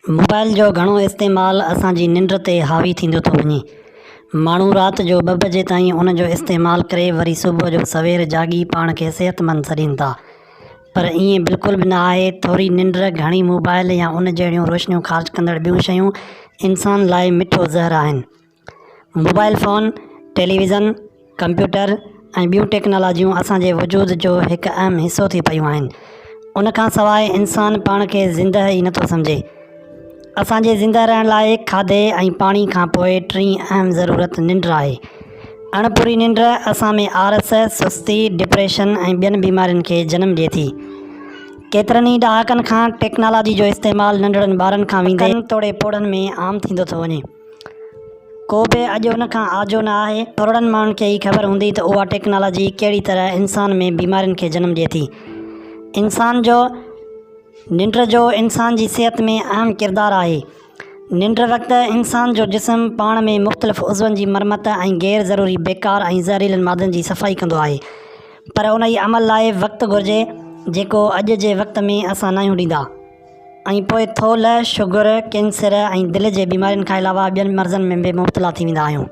Mobile जो घणो इस्तेमालु असांजी निंड ते हावी थींदो थो वञे। माण्हू राति जो 2 बजे ताईं उन जो इस्तेमालु करे वरी सुबुह जो सवेर जागी पाण खे सिहतमंद सॾीनि था, पर ईअं बिल्कुलु बि न आहे। थोरी निंड, घणी मोबाइल या उन जहिड़ियूं रोशनियूं ख़ार्ज कंदड़ ॿियूं शयूं इंसान लाइ मिठो ज़हर आहिनि। मोबाइल फ़ोन, टेलीविज़न, कंप्यूटर ऐं ॿियूं टेक्नोलॉजियूं असांजे वजूद जो हिकु अहम हिसो थी पियूं आहिनि। उन खां सवाइ इंसान पाण खे ज़िंदह ई नथो सम्झे। असांजे ज़िंदा रहण लाइ खाधे ऐं पाणी खां पोइ टीं अहम ज़रूरत निंड आहे। अणपूरी निंड असां में आरस, सुस्ती, डिप्रेशन ऐं ॿियनि बीमारियुनि खे जनमु ॾिए थी। केतिरनि ई ॾहाकनि खां टेक्नोलॉजी जो इस्तेमालु नंढड़नि ॿारनि खां वेंदे तोड़े पोड़नि में आम थींदो थो वञे। को बि अॼु उन खां आजो न आहे। थोरनि माण्हुनि खे ई ख़बर हूंदी त उहा टेक्नोलॉजी कहिड़ी तरह इंसान में बीमारियुनि खे जनमु ॾिए थी। निंड जो इंसान जी सिहत में अहम किरदारु आहे। निंड वक़्तु इंसान जो जिस्म पाण में मुख़्तलिफ़ उज़वनि जी मरमत ऐं गैर ज़रूरी बेकार ऐं ज़हरीलनि मादनि जी सफ़ाई कंदो आहे, पर उन ई अमल लाइ वक़्तु घुरिजे जेको अॼु जे वक़्त में असां नहियूं ॾींदा। ऐं पोइ थोल, शुगर, कैंसर ऐं दिलि जे बीमारियुनि खां अलावा ॿियनि मर्ज़नि में बि मुब्तला थी वेंदा आहियूं।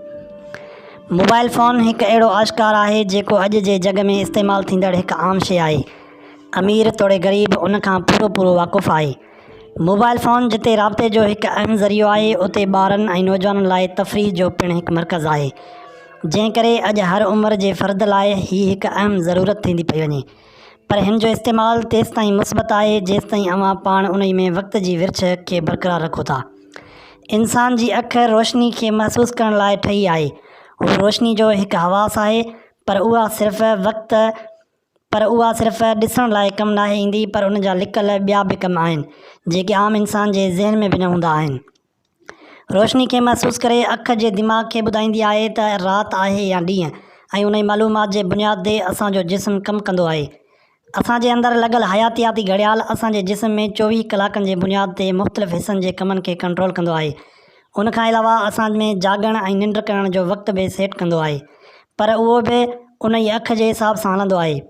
मोबाइल फ़ोन हिकु अहिड़ो आश्कार आहे जेको अॼु जे जग में इस्तेमालु थींदड़ हिकु आम शइ आहे। अमीर तोड़े ग़रीब उन खां पूरो वाक़ुफ़ु आहे। मोबाइल फ़ोन जिते राब्ते जो हिकु अहम ज़रियो आहे, उते ॿारनि ऐं नौजवाननि लाइ तफ़रीह जो पिणु हिकु मर्कज़ आहे, जंहिं करे अॼु हर उमिरि जे फ़र्द लाइ हीअ हिकु अहम ज़रूरत थींदी पई वञे। पर हिन जो इस्तेमालु तेसि ताईं मुस्बत आहे जेसि ताईं अव्हां पाण उन में वक़्त जी विर्छ खे बरक़रार रखो था। इंसान जी अखि रोशनी खे महसूसु करण लाइ ठही आहे। उहा रोशनी जो हिकु हवास आहे, पर उहा सिर्फ़ ॾिसण लाइ कमु नाहे ईंदी, पर उन जा लिकल ॿिया बि कम आहिनि जेके आम इंसान जे ज़हन में बि न हूंदा आहिनि। रोशनी खे महसूसु करे अखि जे दिमाग़ खे ॿुधाईंदी आहे त राति आहे या ॾींहुं, ऐं उन जी मालूमात जे बुनियाद ते असांजो जिस्म कमु कंदो आहे। असांजे अंदरि लॻल हयातियाती घड़ियाल असांजे जिस्म में 24 कलाकनि जे बुनियाद ते मुख़्तलिफ़ हिसनि जे कमनि खे कंट्रोल कंदो आहे। उन खां अलावा असां में जाॻण ऐं निंड करण जो वक़्तु बि सेट कंदो आहे, पर उहो बि उन जी अखि जे हिसाब सां हलंदो आहे।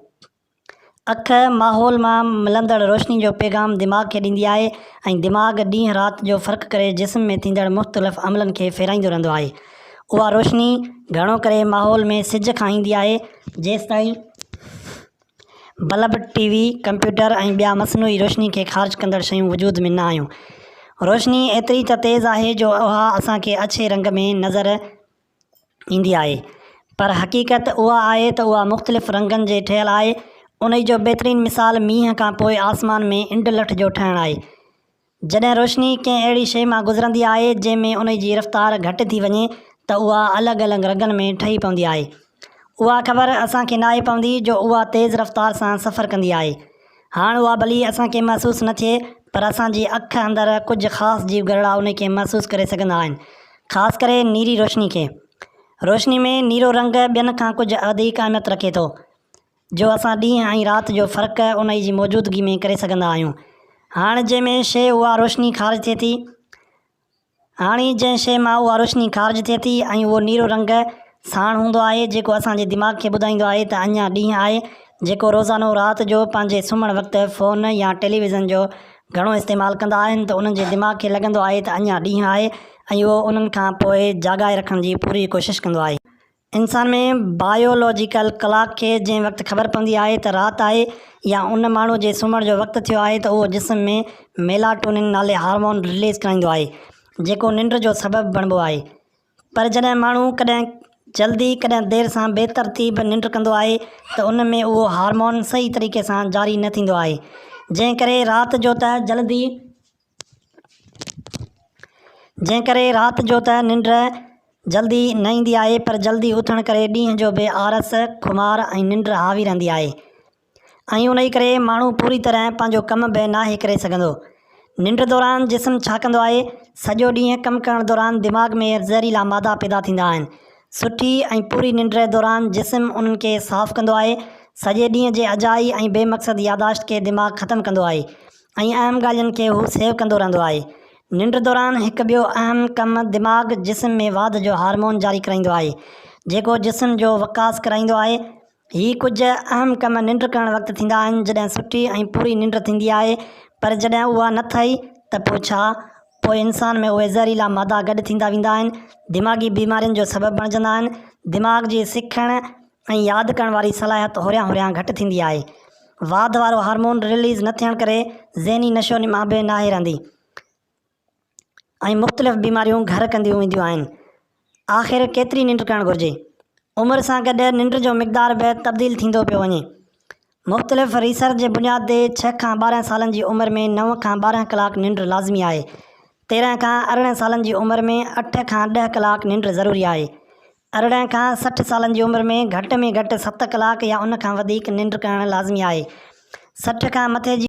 अखि माहौल मां मिलंदड़ रोशनी जो पैगाम दिमाग़ खे ॾींदी आहे, ऐं दिमाग़ ॾींहुं राति जो फ़र्क़ु करे जिस्म में थींदड़ मुख़्तलिफ़ अमलनि खे फेराईंदो रहंदो आहे। उहा रोशनी घणो करे माहौल में सिज खां ईंदी आहे। जेसि ताईं बल्ब, टीवी, कंप्यूटर ऐं ॿिया मसनूई रोशनी खे ख़ारिज कंदड़ शयूं वजूद में न आहियूं। रोशनी एतिरी त तेज़ आहे जो उहा असांखे अछे रंग में नज़र ईंदी आहे, पर हक़ीक़त उहा आहे त उहा मुख़्तलिफ़ रंगनि जे ठहियलु आहे। उन जो बहितरीनु मिसाल मींहं खां पोइ आसमान में इंड लठ जो ठहणु आहे। जॾहिं रोशनी कंहिं अहिड़ी शइ मां गुज़रंदी आहे जंहिं में उन जी रफ़्तार घटि थी वञे त उहा अलॻि अलॻि रंगनि में ठही पवंदी आहे। उहा ख़बर असांखे नाहे पवंदी जो उहा तेज़ रफ़्तार सां सफ़र कंदी आहे। हाणे उहा भली असांखे महसूसु न थिए, पर असांजी अखि अंदरि कुझु ख़ासि जीव ॻरड़ा उन खे महसूसु करे सघंदा आहिनि, ख़ासि करे नीरी रोशनी खे। रोशनी में नीरो रंग ॿियनि खां कुझु वधीक अहमियत रखे थो, जो असां ॾींहुं ऐं राति जो फ़र्क़ु उन जी मौजूदगी में करे सघंदा आहियूं। हाणे जंहिं शइ मां उहा रोशनी ख़ारिज थिए थी ऐं उहो नीरो रंग साण हूंदो आहे, जेको असांजे दिमाग़ खे ॿुधाईंदो आहे त अञा ॾींहुं आहे। जेको रोज़ानो राति जो पंहिंजे सुम्हण वक़्तु फ़ोन या टेलीविज़न जो घणो इस्तेमालु कंदा आहिनि, त उन्हनि जे दिमाग़ खे लॻंदो आहे त अञा ॾींहुं आहे, ऐं उहो उन्हनि खां पोइ जाॻाए रखण जी पूरी कोशिशि कंदो आहे। इंसान में बायोलॉजिकल क्लॉक खे जंहिं वक़्तु ख़बर पवंदी आहे त राति आहे या उन माण्हू जे सुम्हण जो वक़्तु थियो आहे, त उहो जिस्म में मेलाटोनिन नाले हार्मोन रिलीज़ कराईंदो आहे, जेको निंड जो सबबु बणिबो आहे। पर जॾहिं माण्हू कॾहिं जल्दी कॾहिं देरि सां बेतरतीब निंड कंदो आहे, त उन में उहो हार्मोन सही तरीक़े सां जारी न थींदो आहे, जंहिं करे राति जो त निंड जल्दी न ईंदी आहे, पर जल्दी उथण करे ॾींहं जो बि आरस, खुमार ऐं निंड हावी रहंदी आहे, ऐं उन ई करे माण्हू पूरी तरह पंहिंजो कमु बि नाहे करे सघंदो। निंड दौरान जिस्म छा कंदो आहे? सॼो ॾींहुं कमु करण दौरान दिमाग़ में ज़हरीला मादा पैदा थींदा आहिनि। सुठी ऐं पूरी निंड दौरान जिस्म उन्हनि खे साफ़ु कंदो आहे, सॼे ॾींहं जे अजाई ऐं बेमक़सद यादाश्त खे दिमाग़ ख़तमु कंदो आहे, ऐं अहम ॻाल्हियुनि खे हू सेव कंदो रहंदो आहे। निंड दौरान हिकु ॿियो अहम कमु दिमाग़ जिस्म में वाध जो हार्मोन जारी कराईंदो आहे, जेको जिस्म जो वकास कराईंदो आहे। हीअ कुझु अहम कम निंड करण वक़्तु थींदा आहिनि जॾहिं सुठी ऐं पूरी निंड थींदी आहे, पर जॾहिं उहा न थी त पोइ इंसान में उहे ज़हरीला मादा गॾु थींदा वेंदा आहिनि, दिमाग़ी बीमारियुनि जो सबबु बणिजंदा आहिनि, दिमाग़ जी सिखण ऐं यादि करण वारी सलाहियत होरियां होरियां घटि थींदी आहे, वाध वारो हार्मोन रिलीज़ न थियण करे ज़हनी नशो नुमा बि नाहे रहंदी ऐं मुख़्तलिफ़ बीमारियूं घर कंदियूं वेंदियूं आहिनि। आख़िर केतिरी निंड करणु घुरिजे? उमिरि सां गॾु निंड जो मिक़दार बि तब्दील थींदो पियो वञे। मुख़्तलिफ़ रिसर्च जे बुनियाद ते 6 खां 12 सालनि जी उमिरि में 9 खां 12 कलाक निंड लाज़मी आहे। 13 खां 18 सालनि जी उमिरि में 8 खां 10 कलाक निंड ज़रूरी आहे। 18 खां 60 सालनि जी उमिरि में घटि 7 कलाक या उन खां वधीक निंड करणु लाज़मी आहे। 60 खां मथे जी